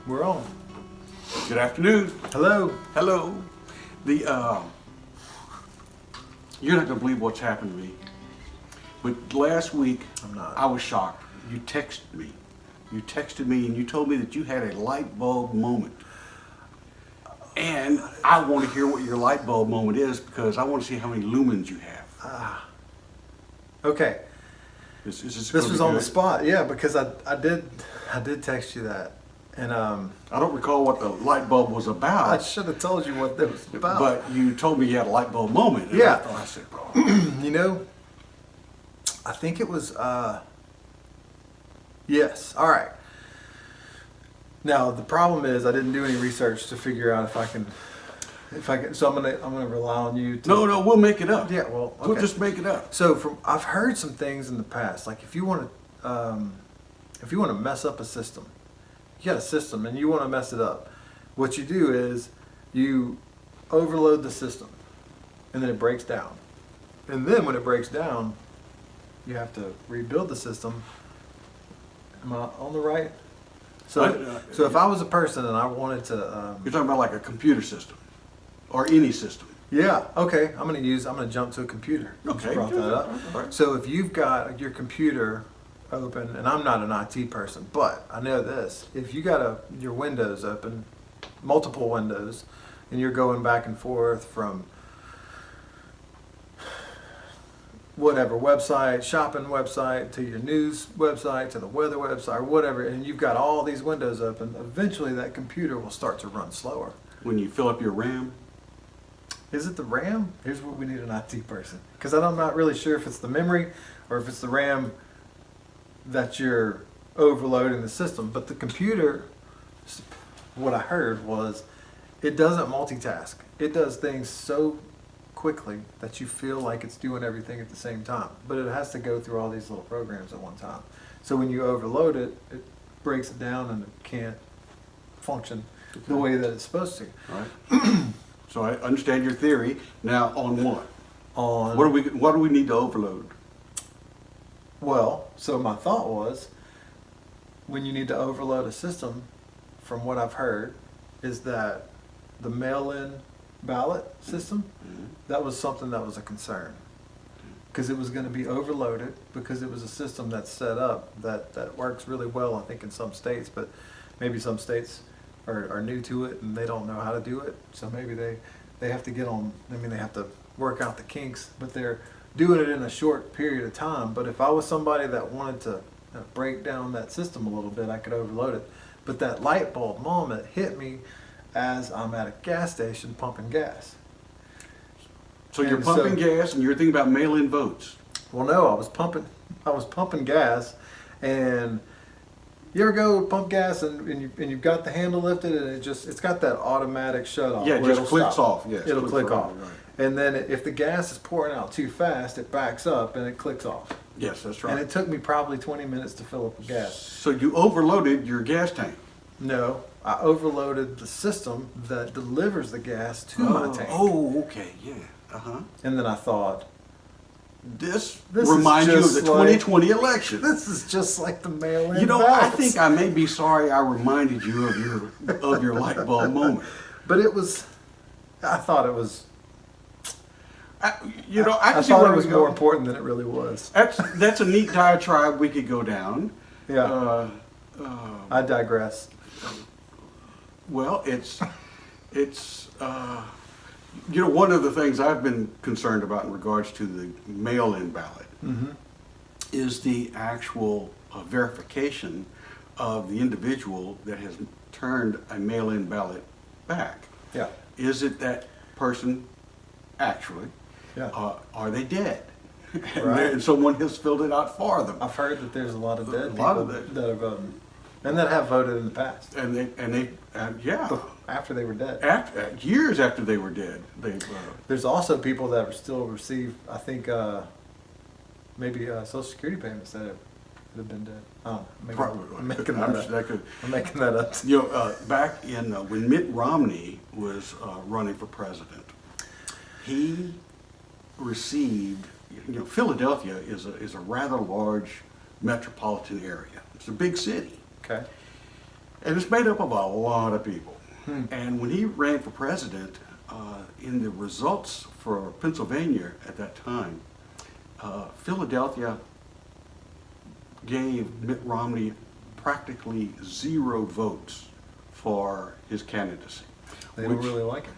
We're on. Good afternoon. Hello. Hello. The You're not gonna believe what's happened to me. But last week, I'm not. I was shocked. You texted me. You texted me and you told me that you had a light bulb moment. And I want to hear what your light bulb moment is because I want to see how many lumens you have. Okay. This This gonna was be on the good? spot. Yeah, because I did text you that, and I don't recall what the light bulb was I about, should have told you what that was about. but you told me you had a light bulb moment. And Yeah. I said, oh. You know, I think it was. Yes. All right. Now the problem is I didn't do any research to figure out if I can. So I'm gonna rely on you. To, No, we'll make it up. Yeah. Well. Okay. We'll just make it up. So I've heard some things in the past, like if you want to mess up a system, you got a system and you want to mess it up. What you do is you overload the system, and then it breaks down, and then when it breaks down, you have to rebuild the system. Am I on the right? So if I was a person and I wanted to, You're talking about like a computer system or any system. yeah, okay, I'm gonna jump to a computer. You Okay. brought that up. All right. So if you've got your computer open, and I'm not an IT person, but I know this: if you got your windows open, multiple windows, and you're going back and forth from whatever website, shopping website, to your news website, to the weather website, or whatever, and you've got all these windows open, eventually that computer will start to run slower. When you fill up your RAM, Is it the RAM? Here's what we need an IT person. Because I'm not really sure if it's the memory or if it's the RAM that you're overloading the system. But the computer, what I heard was, it doesn't multitask. It does things so quickly that you feel like it's doing everything at the same time. But it has to go through all these little programs at one time. So when you overload it, it breaks it down and it can't function the way that it's supposed to. all right? So I understand your theory. Now on what? On What do we need to overload? Well, so my thought was, when you need to overload a system, from what I've heard, is that the mail-in ballot system, that was something that was a concern. Because it was going to be overloaded, because it was a system that's set up that works really well, I think, in some states, but maybe some states are new to it and they don't know how to do it. So maybe they have to get on, they have to work out the kinks, but they're doing it in a short period of time. But if I was somebody that wanted to break down that system a little bit, I could overload it. But that light bulb moment hit me as I'm at a gas station pumping gas. So you're And pumping gas and you're thinking about mail-in votes. Well, no, I was pumping gas, and you ever go pump gas and you've got the handle lifted and it's got that automatic shut off. Yeah, it where just it'll clicks stop. off. Yes, It'll clicks click off. right. And then if the gas is pouring out too fast, it backs up and it clicks off. Yes, that's And right. it took me probably 20 minutes to fill up the gas. So you overloaded your gas tank. No, I overloaded the system that delivers the gas to my tank. Oh, okay, yeah. Uh-huh. And then I thought, This This reminds is you of just the like- 2020 election. this is just like the mail-in You know, I ballots. think I may be sorry I reminded you of your light bulb moment. But I thought it was, I can I see thought where it was we more go. important than it really was. That's a neat diatribe we could go down. Yeah, I digress. Well, it's one of the things I've been concerned about in regards to the mail-in ballot is the actual verification of the individual that has turned a mail-in ballot back. Yeah, Is it that person actually? yeah. Are they dead? Right. And someone has filled it out for them. I've heard that there's a lot of dead A people lot of that. that have voted, and that have voted in the past, And they yeah. after they were dead. Years after they were dead, There's also people that still receive, I think, maybe Social Security payments that have been dead. Oh, maybe probably. I'm making I'm that sure up. that could. I'm making that up. Back in when Mitt Romney was running for president, he received. Philadelphia is a rather large metropolitan area. It's a big city. Okay. And it's made up of a lot of people. And when he ran for president, in the results for Pennsylvania at that time, Philadelphia gave Mitt Romney practically 0 votes for his candidacy. They don't really like him.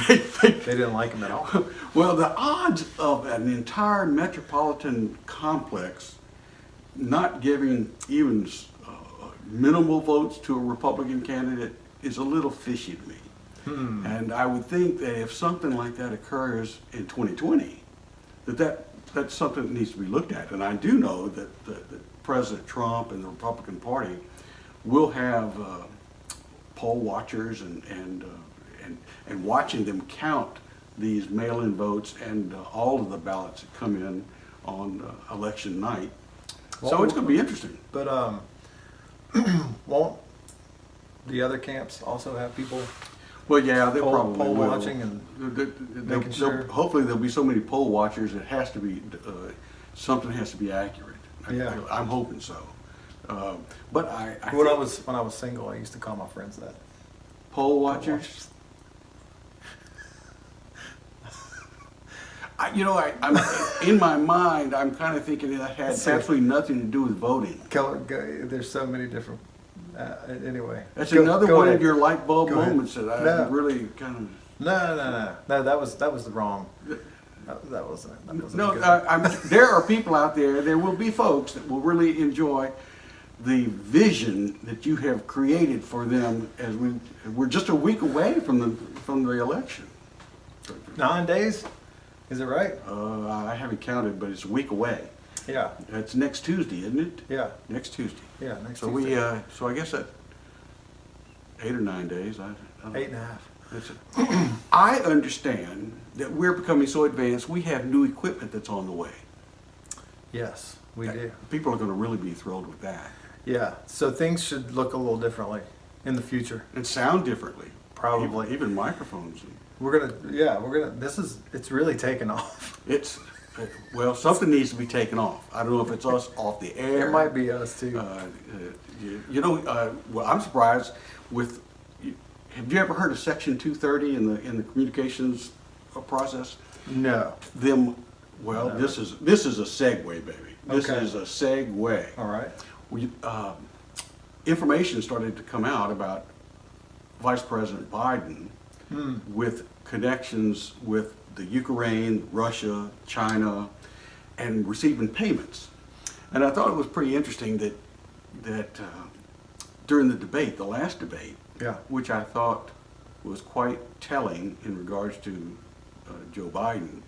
They, They didn't like him at all. well, the odds of an entire metropolitan complex not giving even minimal votes to a Republican candidate is a little fishy to me. And I would think that if something like that occurs in 2020, that's something that needs to be looked at. And I do know that President Trump and the Republican Party will have poll watchers and watching them count these mail-in votes and all of the ballots that come in on election night. So it's going to be interesting. But won't the other camps also have people Well, yeah, they probably poll will. watching and making sure? Hopefully, there'll be so many poll watchers. It has to be something has to be accurate. Yeah. I'm hoping so. But I When I think was single, I used to call my friends that. poll watchers. I'm in my mind. I'm kind of thinking that had So- absolutely nothing to do with voting. There's so many different. Anyway, That's Go- another go one ahead. of your light bulb Go ahead. moments that I No. really kind No. That was the wrong. That wasn't. of. No, good. there are people out there. There will be folks that will really enjoy the vision that you have created for them. As we're just a week away from the election. 9 days, is it right? I haven't counted, but it's a week away. Yeah. It's next Tuesday, isn't it? Yeah. Next Tuesday. Yeah. Next So Tuesday. so I guess that 8 or 9 days. I don't know. 8.5. That's it. I understand that we're becoming so advanced. We have new equipment that's on the way. Yes, we do. People are going to really be thrilled with that Yeah. So things should look a little differently in the future. and sound differently. Probably. Even microphones. We're gonna. It's really taken off. It's well, something needs to be taken off. I don't know if it's us off the air. It might be us too. Well, I'm surprised with. Have you ever heard of Section 230 in the communications process? No. No. Never. This is a segue, baby. This Okay. is a segue. All right. Information started to come out about Vice President Biden with connections with the Ukraine, Russia, China, and receiving payments. And I thought it was pretty interesting that during the debate, the last debate, Yeah. which I thought was quite telling in regards to Joe Biden,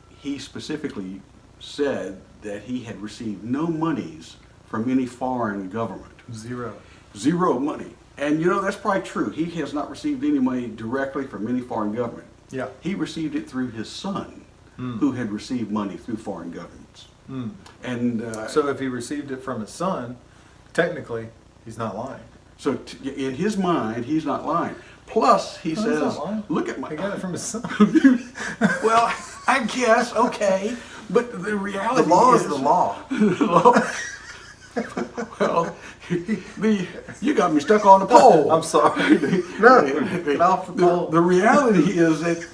he specifically said that he had received no monies from any foreign government. Zero money. And that's probably true. He has not received any money directly from any foreign government. Yeah. He received it through his son, who had received money through foreign governments. And So if he received it from his son, technically, he's not lying. so in his mind, he's not lying. Plus, he No, he's says, not lying. look at my... He got it from his son. Well, I guess, okay. But the reality The law is... is the law. Well, you got me stuck on the pole. I'm sorry. No, get off the pole. The reality is that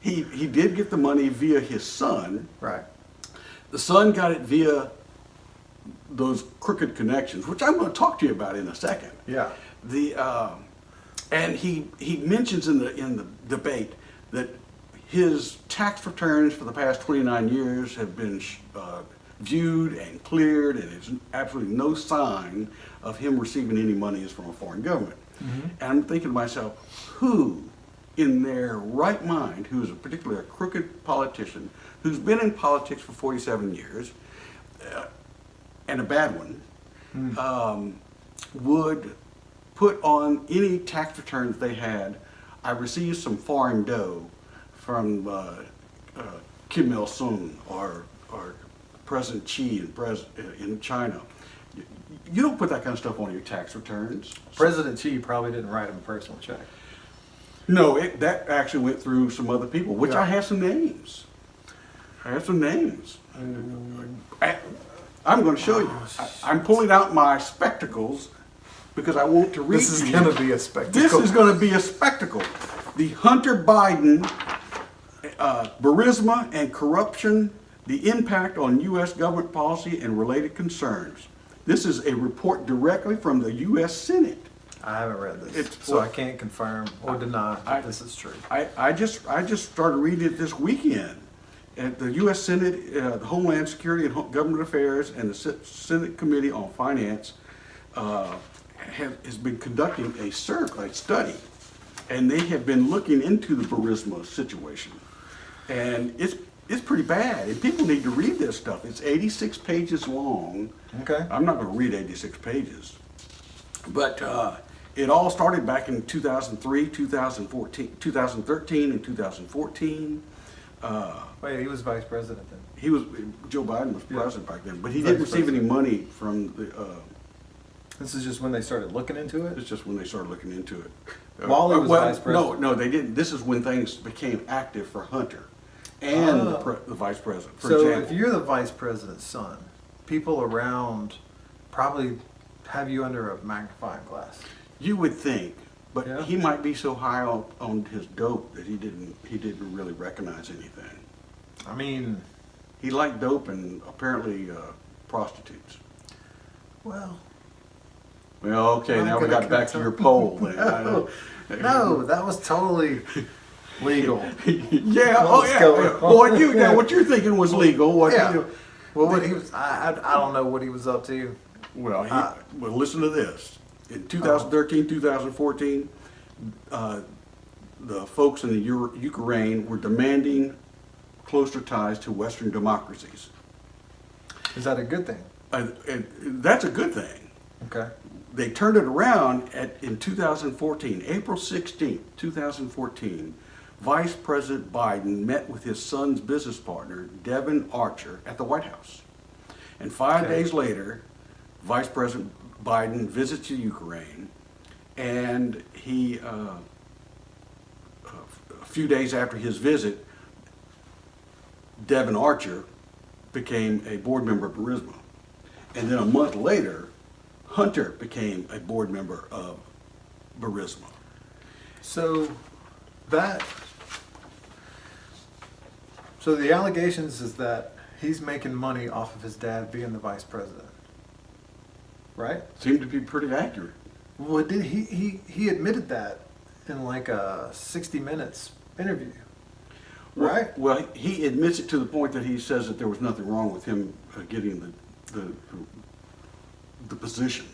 he did get the money via his son. Right. The son got it via those crooked connections, which I'm going to talk to you about in a second. Yeah. And he mentions in the debate that his tax returns for the past 29 years have been viewed and cleared, and there's absolutely no sign of him receiving any monies from a foreign government. And I'm thinking to myself, who in their right mind, who is particularly a crooked politician, who's been in politics for 47 years, and a bad one, would put on any tax returns they had, I received some foreign dough from Kim Il-sung or President Xi in China. You don't put that kind of stuff on your tax returns. President Xi probably didn't write him a personal check. No, that actually went through some other people, which Yeah. I have some names. I'm going to show you. I'm pulling out my spectacles because I want to read This is to you. going to be a spectacle. This is going to be a spectacle. The Hunter Biden, Burisma and corruption, the impact on U.S. government policy and related concerns. This is a report directly from the U.S. Senate. I haven't read this, It's- so I can't confirm or deny that this is true. I just started reading it this weekend. At the U.S. Senate, the Homeland Security and Government Affairs, and the Senate Committee on Finance has been conducting a study, and they have been looking into the Burisma situation, and it's pretty bad. And people need to read this stuff. It's 86 pages long. Okay. I'm not going to read 86 pages, but it all started back in 2003, 2014, 2013, and 2014. Wait, he was vice president then. Joe Biden was Yeah. president back then, but he Vice didn't receive any president. money from the. This is just when they started looking into it? It's just when they started looking into it. While he was vice president? No, they didn't. This is when things became active for Hunter and Oh. the vice president. For So example, if you're the vice president's son, people around probably have you under a magnifying glass. you would think, but Yeah. he might be so high on his dope that he didn't really recognize anything. I mean, He liked dope and apparently prostitutes. well, Well, okay, I'm now we gonna got back to cut your some- poll. Then. no, that was totally legal. Yeah, What's going yeah. on? Well, what you're thinking was legal. What Yeah. you, Well, what he was, I don't know what he was up to. well, well, listen to this. In 2013, 2014, the folks in the Ukraine were demanding closer ties to Western democracies. Is that a good thing? And that's a good thing. Okay. They turned it around in 2014, April 16th, 2014. Vice President Biden met with his son's business partner, Devin Archer, at the White House. And 5 Okay. days later, Vice President Biden visits the Ukraine, and a few days after his visit, Devin Archer became a board member of Burisma. And then a month later, Hunter became a board member of Burisma. So the allegations is that he's making money off of his dad being the vice president, right? Seemed to be pretty accurate. Well, did he admitted that in like a 60 Minutes interview, right? Well, he admits it to the point that he says that there was nothing wrong with him getting the position.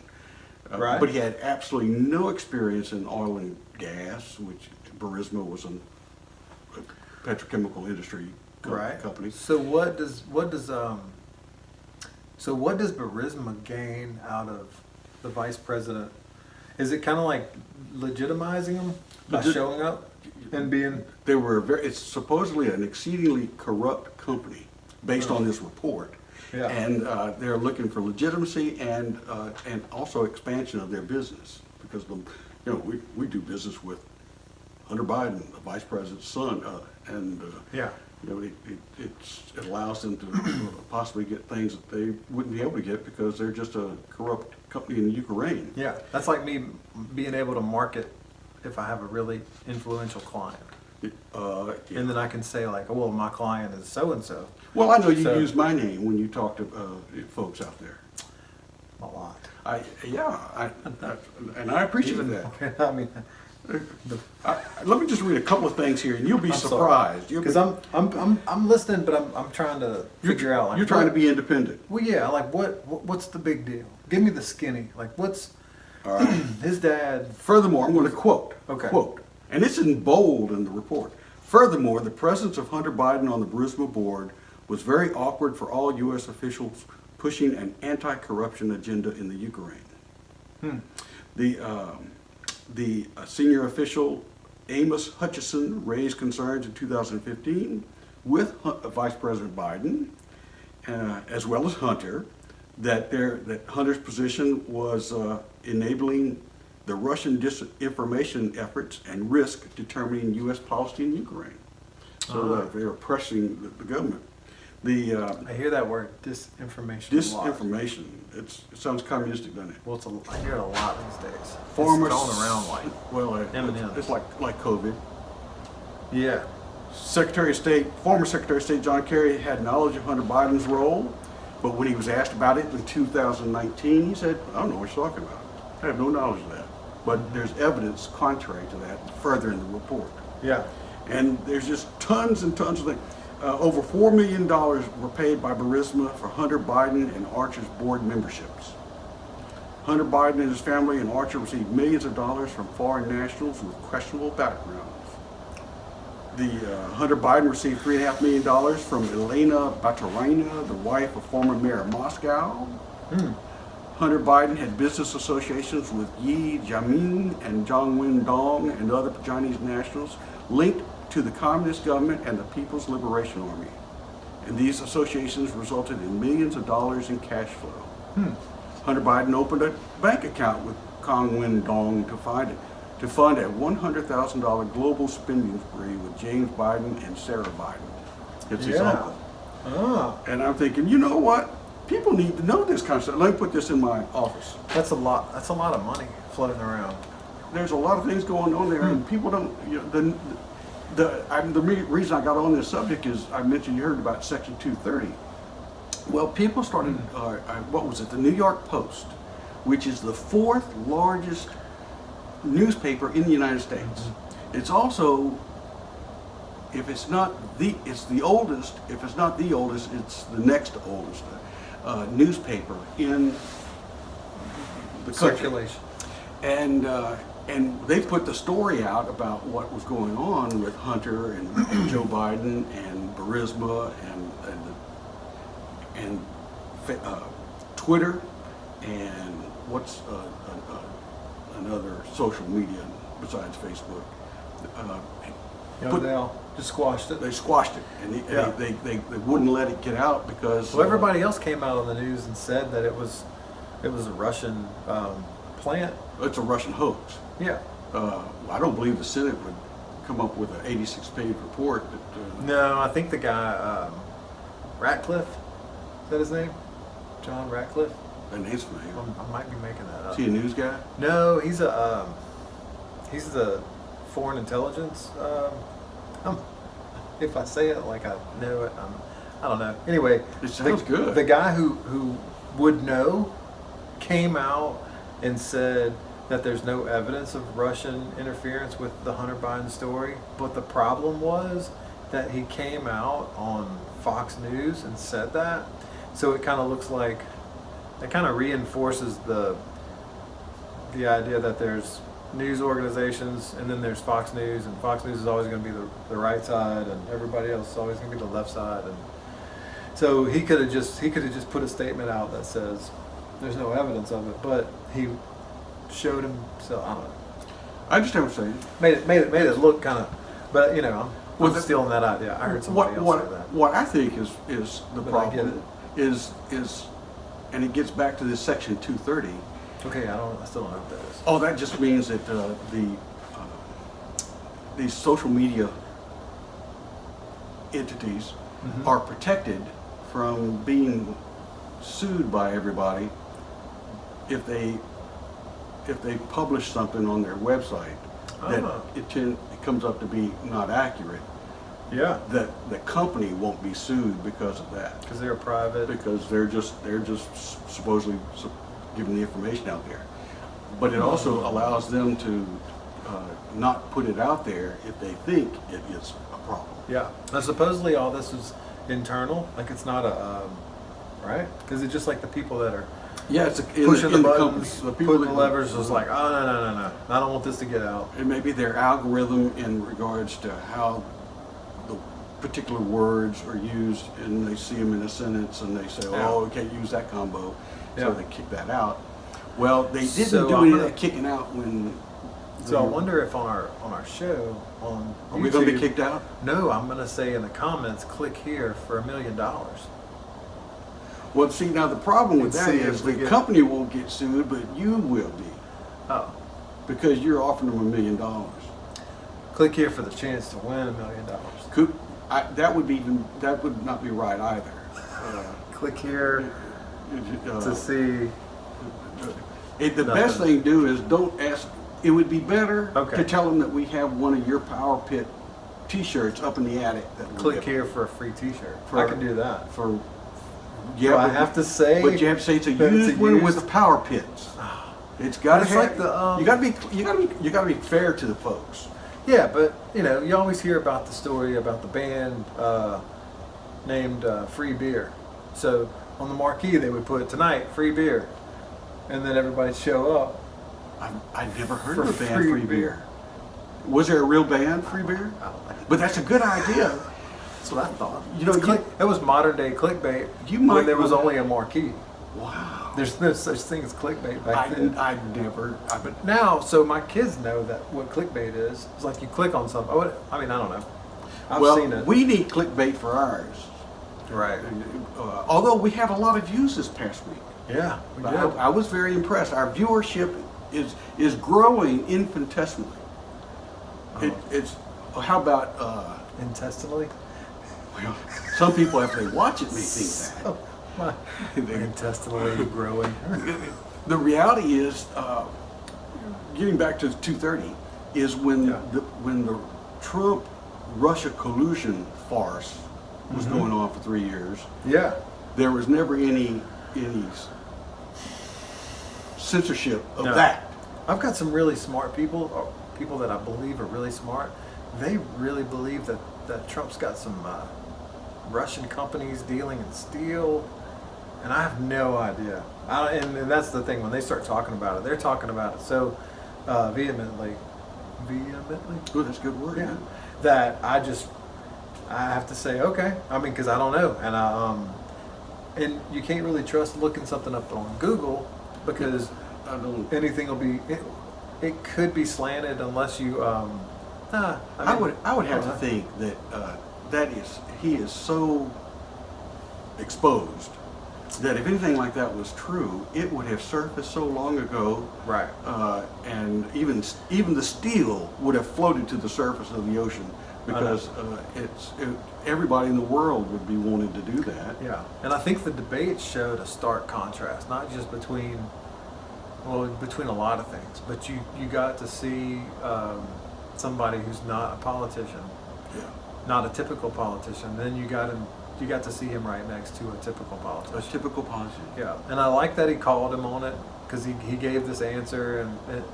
Right. But he had absolutely no experience in oil and gas, which Burisma was a petrochemical industry Right. company. So what does Burisma gain out of the vice president? Is it kind of like legitimizing him by showing up and being? They were it's supposedly an exceedingly corrupt company based on this report. Yeah. And they're looking for legitimacy and also expansion of their business because we do business with Hunter Biden, the vice president's son, and Yeah. it allows them to possibly get things that they wouldn't be able to get because they're just a corrupt company in Ukraine. Yeah, that's like me being able to market if I have a really influential client. Yeah. And then I can say like, oh, well, my client is so-and-so. Well, I know you So- use my name when you talk to folks out there. A lot. And I appreciate that. I mean, Let me just read a couple of things here, and you'll be surprised. Because I'm listening, but I'm trying to figure out. Like, You're trying to be independent. Well, yeah. Like, what's the big deal? Give me the skinny. Like, what's All right. his dad? Furthermore, I'm going to quote. Okay. Quote, and it's in bold in the report. Furthermore, the presence of Hunter Biden on the Burisma board was very awkward for all U.S. officials pushing an anti-corruption agenda in the Ukraine. The senior official Amos Hutchison raised concerns in 2015 with Vice President Biden, as well as Hunter, that Hunter's position was enabling the Russian disinformation efforts and risk determining U.S. policy in Ukraine. So they were pressing the government. I hear that word, disinformation, a lot. disinformation. It sounds communistic, doesn't it? Well, I hear it a lot these days. Farmers It's thrown around like well, M&Ms. it's like COVID. yeah. Former Secretary of State John Kerry had knowledge of Hunter Biden's role, but when he was asked about it in 2019, he said, "I don't know what you're talking about. I have no knowledge of that." But there's evidence contrary to that further in the report. Yeah. And there's just tons and tons of things. Over $4 million were paid by Burisma for Hunter Biden and Archer's board memberships. Hunter Biden and his family and Archer received millions of dollars from foreign nationals with questionable backgrounds. Hunter Biden received $3.5 million from Elena Baturina, the wife of former mayor of Moscow. Hunter Biden had business associations with Yi Jianming and Zhang Wendong and other Chinese nationals linked to the communist government and the People's Liberation Army. And these associations resulted in millions of dollars in cash flow. Hunter Biden opened a bank account with Kong Wendong to fund a $100,000 global spending spree with James Biden and Sarah Biden. It's his uncle. Ah. And I'm thinking, you know what? People need to know this kind of stuff. Let me put this in my office. That's a lot. That's a lot of money floating around. There's a lot of things going on there, and people don't. You know, the reason I got on this subject is I mentioned you heard about Section 230. Well, people started. What was it? The New York Post, which is the fourth largest newspaper in the United States. It's also, if it's not it's the oldest. If it's not the oldest, it's the next oldest newspaper in the country. Circulation. And they put the story out about what was going on with Hunter and Joe Biden and Burisma and Twitter and what's another social media besides Facebook. Yodel just squashed it. They squashed it, and they wouldn't let it get out because. Well, everybody else came out on the news and said that it was a Russian plant. It's a Russian hoax. Yeah. I don't believe the Senate would come up with an 86-page report. No, I think the guy Ratcliffe, is that his name? John Ratcliffe. That name's familiar. I might be making that up. Is he a news guy? No, he's the foreign intelligence. If I say it like I know it, I don't know. Anyway, It sounds good. The guy who would know came out and said that there's no evidence of Russian interference with the Hunter Biden story. But the problem was that he came out on Fox News and said that. So it kind of looks like, it kind of reinforces the idea that there's news organizations and then there's Fox News, and Fox News is always going to be the right side and everybody else is always going to be the left side. And so he could have just put a statement out that says there's no evidence of it, but he showed himself. I don't know. I understand what you're saying. Made it look kind of, but you know, I'm Well, stealing that idea. I heard somebody else say that. What I think is the But I problem is, and it gets back to this Section 230. Okay, I still don't know what that is. Oh, that just means that these social media entities are protected from being sued by everybody if they publish something on their website that it comes up to be not accurate. Yeah, That the company won't be sued because of that. because they're private. Because they're just supposedly giving the information out there. But it also allows them to not put it out there if they think it is a problem. Yeah. Now supposedly all this is internal, like it's not a right? Because it's just like the people that are Yeah, it's pushing the buttons, companies, the people putting the levers, is like, oh no, I don't want this to get out. It may be their algorithm in regards to how the particular words are used, and they see them in a sentence, and they say, Yeah. "Oh, we can't use that combo," so Yeah. they kick that out. Well, they didn't So do I'm any of gonna- that kicking out when. So I wonder if on our show on Are we going to be YouTube- kicked out? No, I'm gonna say in the comments, click here for $1 million. Well, see, now the problem with And that see is if we the get- company won't get sued, but you will be, Oh, because you're offering them $1 million. click here for the chance to win $1 million. that would not be right either. Click here Uh, to see. the best thing to do is don't ask. It would be better Okay. to tell them that we have one of your Power Pit T-shirts up in the attic. That we Click give here for a free T-shirt. For- I can do that. for. Do I have to say? But you have to say it's a that used one with used? the Power Pits. It's got to It's have. like the, you got to be fair to the folks. Yeah, but you always hear about the story about the band named Free Beer. So on the marquee they would put tonight free beer, and then everybody'd show up. I've never heard For of a band free Free Beer. beer. Was there a real band Free Beer? But that's a good idea. That's what I thought. You know, it was modern day clickbait. You might- when there was only a marquee. Wow. There's no such thing as clickbait back then. I never. But now, so my kids know that what clickbait is. It's like you click on something. I mean, I don't know. I've seen it. We need clickbait for ours. Right. Although we had a lot of views this past week. Yeah, we But did. I was very impressed. Our viewership is growing infinitesimally. It's how about Intestinally? well, some people after they watch it may think that. Oh, my. Intestinally growing. The reality is, getting back to 230, is when Yeah. when the Trump Russia collusion farce was going on for 3 years, Yeah. there was never any censorship of No. that. I've got some really smart people, or people that I believe are really smart. They really believe that Trump's got some Russian companies dealing in steel, and I have no idea. And that's the thing, when they start talking about it, they're talking about it so vehemently. Vehemently? Oh, that's a good word. Yeah. That I have to say, okay. I mean, because I don't know. And you can't really trust looking something up on Google, because I don't. anything will be, it could be slanted unless you, I would have to think that he is so exposed that if anything like that was true, it would have surfaced so long ago. Right. And even the steel would have floated to the surface of the ocean, because everybody in the world would be wanting to do that. Yeah. And I think the debate showed a stark contrast, not just between a lot of things, but you got to see somebody who's not a politician, Yeah. not a typical politician. Then you got to see him right next to a typical A politician. typical politician. Yeah, and I like that he called him on it, because he gave this answer,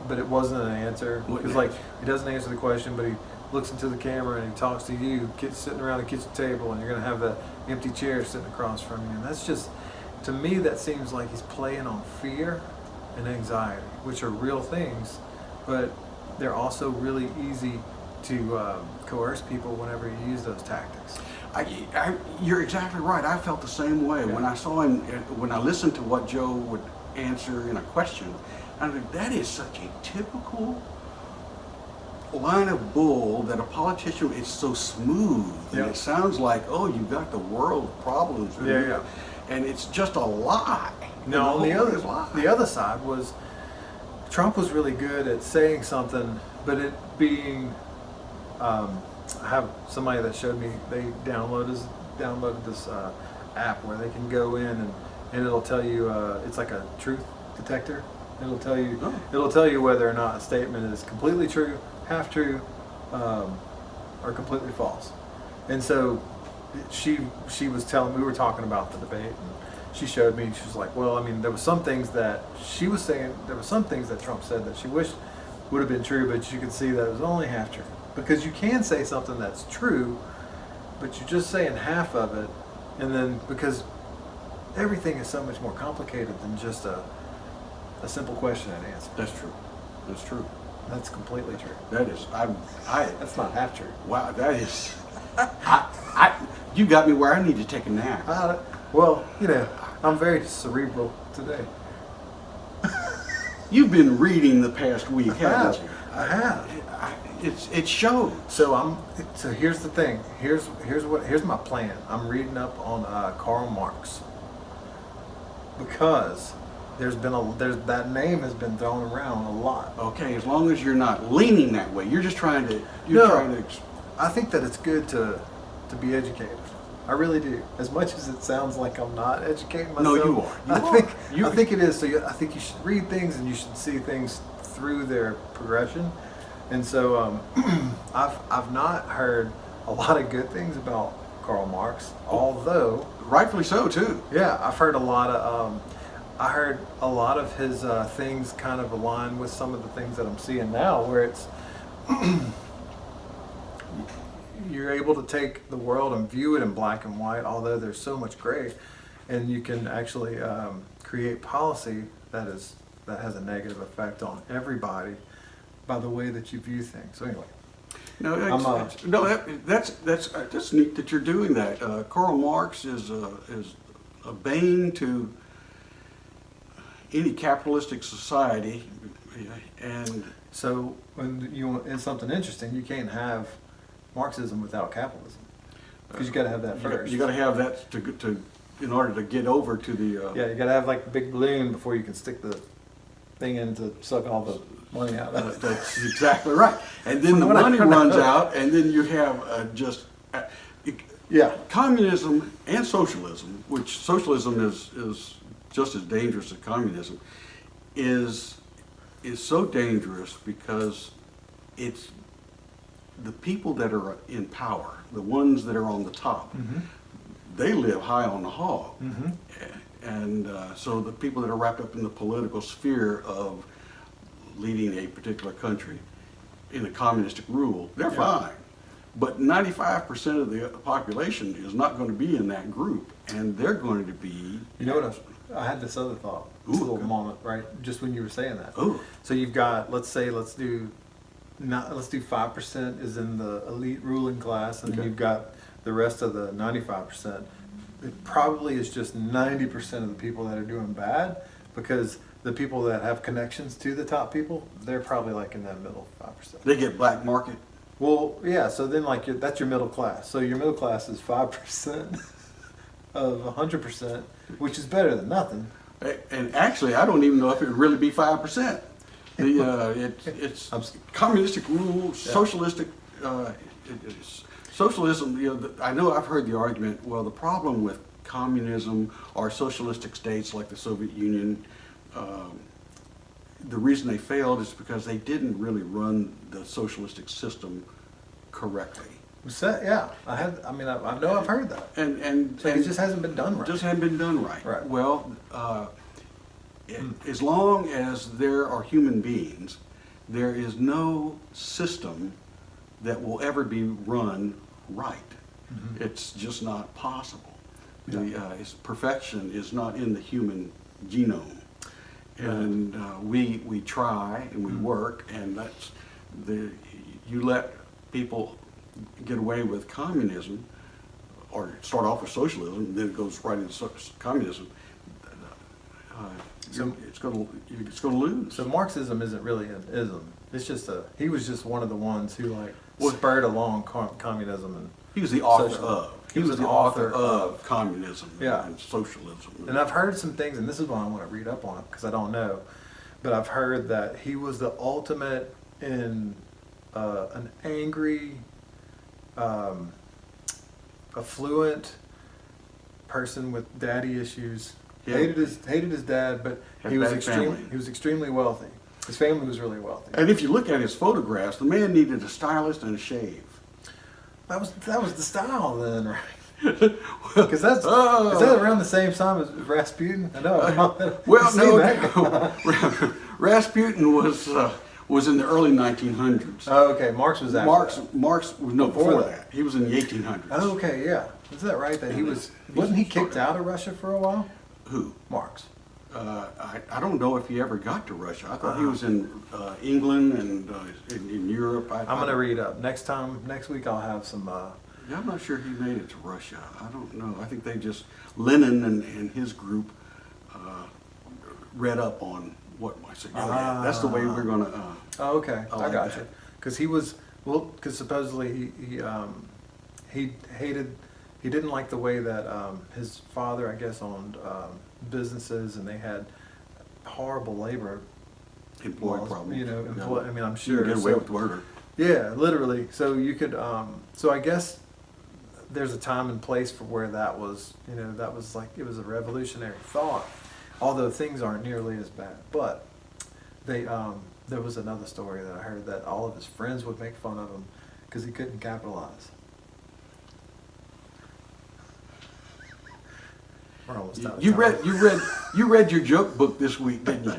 but it wasn't an answer. What It's like he doesn't answer the question, but he looks into the camera and he talks to you, kids sitting around the kitchen table, and you're gonna have the empty chair sitting across from you, and that's just, to me, that seems like he's playing on fear and anxiety, which are real things, but they're also really easy to coerce people whenever you use those tactics. You're exactly right. I felt the same way Yeah. when I saw him. When I listened to what Joe would answer in a question, I was like, that is such a typical line of bull that a politician is so smooth. Yeah. And it sounds like, oh, you got the world problems. Yeah. And it's just a lie. No, on And the whole thing is a lie. the other side was Trump was really good at saying something, but it being. I have somebody that showed me, they downloaded this app where they can go in and it'll tell you it's like a truth detector. It'll tell you whether or not a statement is completely true, half true, or completely false. And so she was telling, we were talking about the debate, and she showed me, she was like, well, I mean, there were some things that she was saying, there were some things that Trump said that she wished would have been true, but you could see that it was only half true. Because you can say something that's true, but you're just saying half of it, and then because everything is so much more complicated than just a simple question and answer. That's true. That's true. That's completely true. That is. That's not half true. Wow. That is. You got me where I need to take a nap. Well, I'm very cerebral today. You've been reading the past week, haven't you? I have. It shows. So here's the thing. Here's my plan. I'm reading up on Karl Marx, because that name has been thrown around a lot. Okay, as long as you're not leaning that way, you're just trying to. No. I think that it's good to to be educated. I really do. As much as it sounds like I'm not educating myself. No, you are. I think it is. So I think you should read things and you should see things through their progression. And so I've not heard a lot of good things about Karl Marx, although Rightfully so, too. yeah, I've heard a lot of. I heard a lot of his things kind of align with some of the things that I'm seeing now, where it's you're able to take the world and view it in black and white, although there's so much gray, and you can actually create policy that has a negative effect on everybody by the way that you view things. So anyway. No, I'm, that's neat that you're doing that. Karl Marx is a bane to any capitalistic society, and So when it's something interesting, you can't have Marxism without capitalism because you got to have that first. you got to have that in order to get over to the. Yeah, you got to have like the big balloon before you can stick the thing in to suck all the money out of it. That's exactly right. And then the money runs out, and then you have Yeah. communism and socialism, which socialism is just as dangerous as communism, is so dangerous because it's the people that are in power, the ones that are on the top, they live high on the hog. And so the people that are wrapped up in the political sphere of leading a particular country in a communistic rule, they're fine. But 95% of the population is not going to be in that group, and they're going to be. You know what? I had this other thought. This little moment, right? Just when you were saying that. Ooh. So you've got, let's do 5% is in the elite ruling class, and then Okay. you've got the rest of the 95%. It probably is just 90% of the people that are doing bad, because the people that have connections to the top people, they're probably like in that middle 5%. They get black market. Well, yeah. So then, like, that's your middle class. So your middle class is 5% of 100%, which is better than nothing. And actually, I don't even know if it would really be 5%. It's communistic rule, socialistic. Socialism. I know I've heard the argument. Well, the problem with communism or socialistic states like the Soviet Union, the reason they failed is because they didn't really run the socialistic system correctly. Yeah, I know I've heard that. And It just hasn't been done right. Just hadn't been done right. Right. Well, as long as there are human beings, there is no system that will ever be run right. It's just not possible. Perfection is not in the human genome. And we try and we work, and you let people get away with communism, or start off with socialism, then it goes right into communism. It's going to lose. So Marxism isn't really an ism. It's just he was just one of the ones who spurred along communism, and he was the author socialism. of. He was the author of communism and socialism. And I've heard some things, and this is why I want to read up on it, because I don't know, but I've heard that he was the ultimate in an angry, affluent person with daddy issues. Yeah. Hated his dad, but Had he was bad family. extremely wealthy. His family was really wealthy. And if you look at his photographs, the man needed a stylist and a shave. That was the style then, right? Because is that around the same time as Rasputin? I know. Well, no. Rasputin was in the early 1900s. Oh, okay. Marx was after Marx was before that. He was in the 1800s. Oh, okay, yeah. Is that right? That wasn't he kicked out of Russia for a while? Who? Marx. I don't know if he ever got to Russia. I thought he was in England and in Europe. I'm going to read up. Next week I'll have some... Yeah, I'm not sure he made it to Russia. I don't know. I think they just, Lenin and his group read up on what I said. That's the way we're going to... Oh, okay. I like got that. you. Because because supposedly he didn't like the way that his father, I guess, owned businesses, and they had horrible labor Employee laws, problems. I mean, I'm You sure. can get away So- with murder. Yeah, literally. So you could. So I guess there's a time and place for where that was, that was like, it was a revolutionary thought, although things aren't nearly as bad. But there was another story that I heard that all of his friends would make fun of him because he couldn't capitalize. We're almost out of You time. read your joke book this week, didn't you?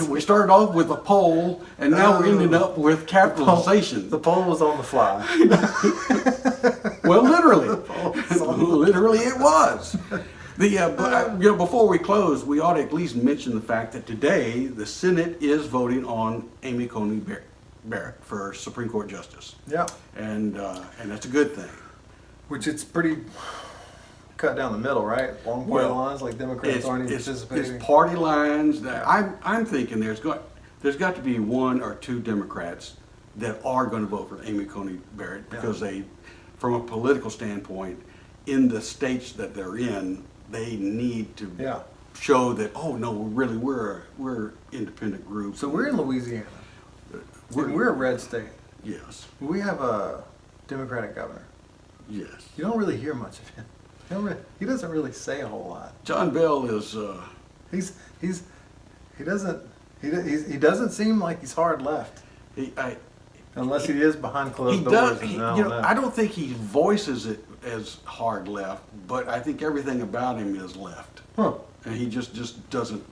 We started off with a poll, and now we're ending up with capitalization. The poll was on the fly. Well, literally, on the literally it was. But before we close, we ought to at least mention the fact that today the Senate is voting on Amy Coney Barrett for Supreme Court Justice, Yeah, and that's a good thing. which it's pretty cut down the middle, right? Long party Well, lines, like Democrats aren't even participating. It's party lines. That I'm thinking there's got to be one or two Democrats that are going to vote for Amy Coney Barrett because they, from a political standpoint, in the states that they're in, they need to show that we're independent group. So we're in Louisiana. We're a red state. Yes, We have a Democratic governor. yes. You don't really hear much of him. He doesn't really say a whole lot. John Bell is. He doesn't seem like he's hard left, unless he is behind closed doors. I don't think he voices it as hard left, but I think everything about him is left. Huh. And he just doesn't,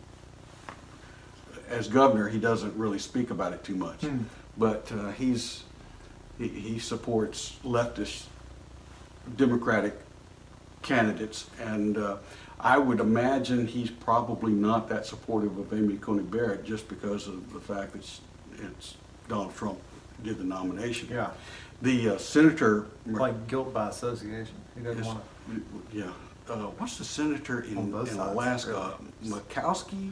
as governor, he doesn't really speak about it too much. But he supports leftist Democratic candidates, and I would imagine he's probably not that supportive of Amy Coney Barrett just because of the fact that it's Donald Trump did the nomination. Yeah. The senator, Like guilt by association. He doesn't want to. yeah, what's the senator in On both sides, Alaska? really. Murkowski.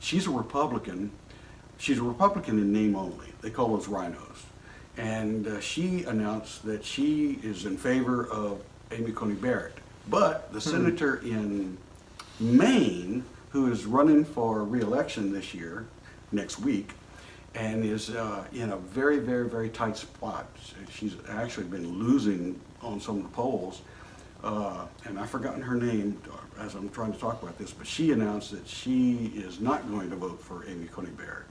She's a Republican. She's a Republican in name only. They call those rhinos. And she announced that she is in favor of Amy Coney Barrett. But the senator in Maine, who is running for re-election this year, next week, and is in a very, very, very tight spot. She's actually been losing on some of the polls. And I've forgotten her name as I'm trying to talk about this, but she announced that she is not going to vote for Amy Coney Barrett.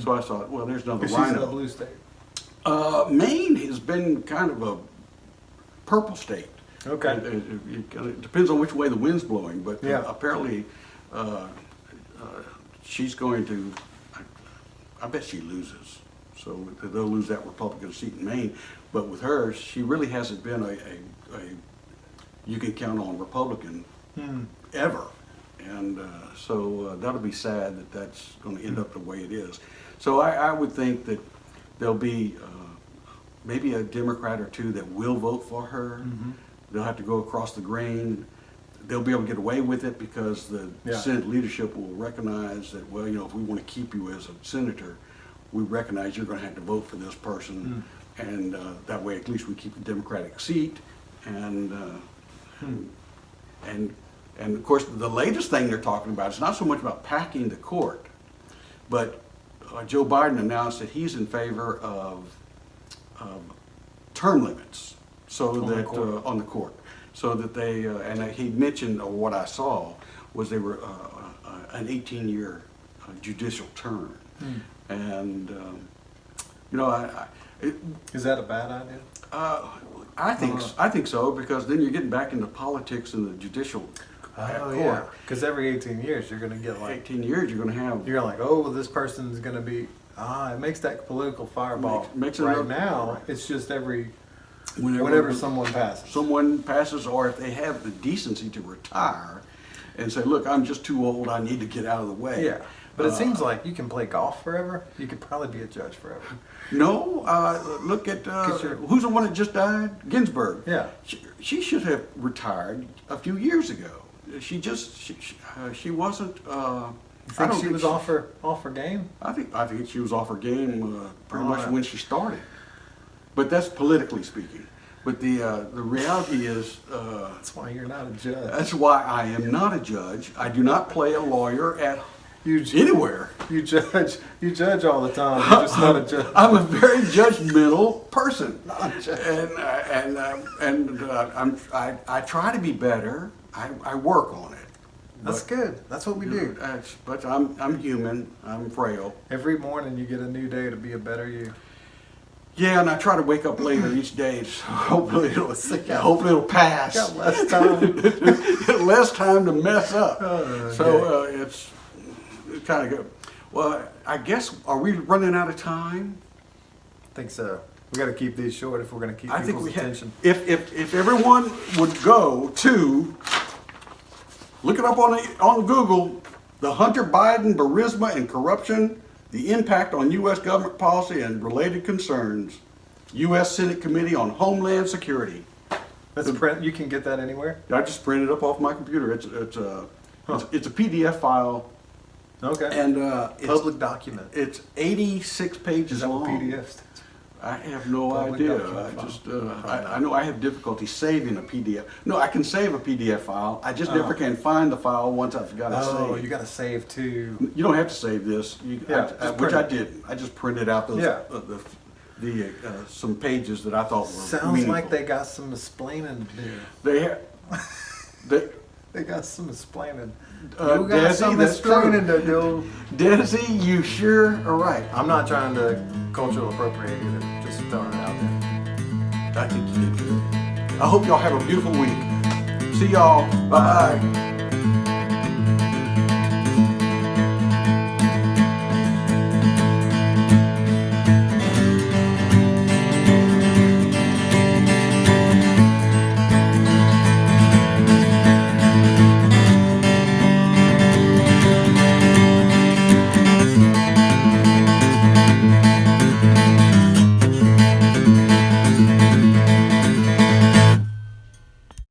So I thought, well, there's another She's rhino. in a blue state. Maine has been kind of a purple state. Okay. It depends on which way the wind's blowing, but apparently she's going to, I bet she loses. So they'll lose that Republican seat in Maine. But with her, she really hasn't been a you can count on Republican ever. And so that'll be sad that that's going to end up the way it is. So I would think that there'll be maybe a Democrat or two that will vote for her. They'll have to go across the grain. They'll be able to get away with it because the Senate leadership will recognize that, well, if we want to keep you as a senator, we recognize you're going to have to vote for this person. And that way at least we keep the Democratic seat. And of course, the latest thing they're talking about is not so much about packing the court, but Joe Biden announced that he's in favor of term limits, so on the court, so that they and he mentioned, or what I saw was they were an 18-year judicial term, and Is that a bad idea? I think so, because then you're getting back into politics in the judicial court. Yeah. Because every 18 years you're going to get 18 years you're going to have. You're like, oh, this person's going to be. It makes that political fireball. Makes it right up- now, right. it's just whenever Whenever someone passes. someone passes, or if they have the decency to retire and say, look, I'm just too old, I need to get out of the way. Yeah. But it seems like you can play golf forever. You could probably be a judge forever. No, look at, who's the one that just died? Ginsburg. Yeah. She should have retired a few years ago. She wasn't, You think she was off her game? I think she was off her game pretty Oh, much yeah. when she started. But that's politically speaking. But the reality is, That's why you're not a judge. that's why I am not a judge. I do not play a lawyer at anywhere. You judge all the time. You're just not a judge. I'm a very judgmental person, Not-a-judge. I try to be better. I work on it. That's But, good. That's what we do. But I'm human. I'm frail. Every morning you get a new day to be a better you. Yeah, and I try to wake up later each day. So hopefully it'll pass. Got less time. Less time to mess up. Oh, So it's kind of good. Well, I guess, are we running out of time? I think so. We got to keep these short if we're going to keep I think people's we have. attention. If everyone would go to, look it up on Google, the Hunter Biden, Burisma, and Corruption, the Impact on U.S. Government Policy and Related Concerns, U.S. Senate Committee on Homeland Security. That's print. You can get that anywhere. I just printed it up off my computer. It's a PDF file, Okay. and Public document. it's 86 pages Is that what long. PDF stands? I have no Public idea. document I just file. I know I have difficulty saving a PDF. No, I can save a PDF file. I just never can find the file once I've got it Oh, saved. you got to save too. You don't have to save this. Yeah, just Which print I it. did. I just printed out those Yeah. some pages that I thought were Sounds meaningful. like they got some explaining to do. They have. They got some explaining. Uh, You got Desi, some that's explaining true. to do. Desi, you sure are right. I'm not trying to cultural appropriate either. Just throwing it out there. I think you did good. I hope y'all have a beautiful week. See y'all. Bye.